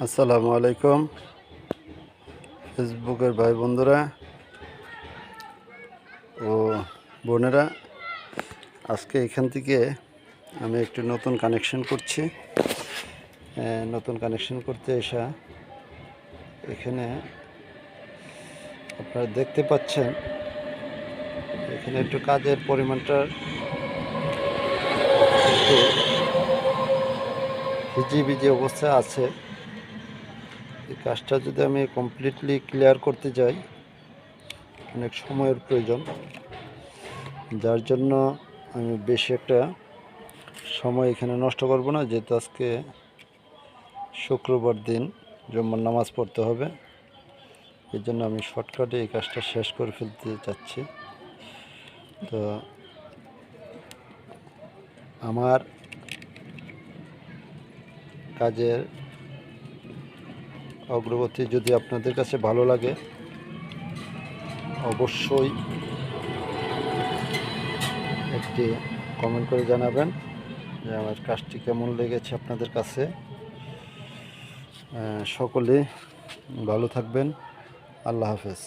আসসালামু আলাইকুম ফেসবুকের ভাই বন্ধুরা ও বোনেরা। আজকে এখান থেকে আমি একটি নতুন কানেকশন করছি। নতুন কানেকশন করতে এসে এখানে আপনারা দেখতে পাচ্ছেন, এখানে একটু কাজের পরিমাণটা একটু হিজিবিজি অবস্থায় আছে। এই কাজটা যদি আমি কমপ্লিটলি ক্লিয়ার করতে যাই, অনেক সময়ের প্রয়োজন, যার জন্য আমি বেশি একটা সময় এখানে নষ্ট করব না, যেহেতু আজকে শুক্রবার দিন জুম্মার নামাজ পড়তে হবে। এই জন্য আমি শর্টকাটে এই কাজটা শেষ করে ফেলতে চাচ্ছি। তো আমার কাজের অগ্রগতি যদি আপনাদের কাছে ভালো লাগে, অবশ্যই একটি কমেন্ট করে জানাবেন যে আমার কাজটি কেমন লেগেছে আপনাদের কাছে। সকলে ভালো থাকবেন। আল্লাহ হাফেজ।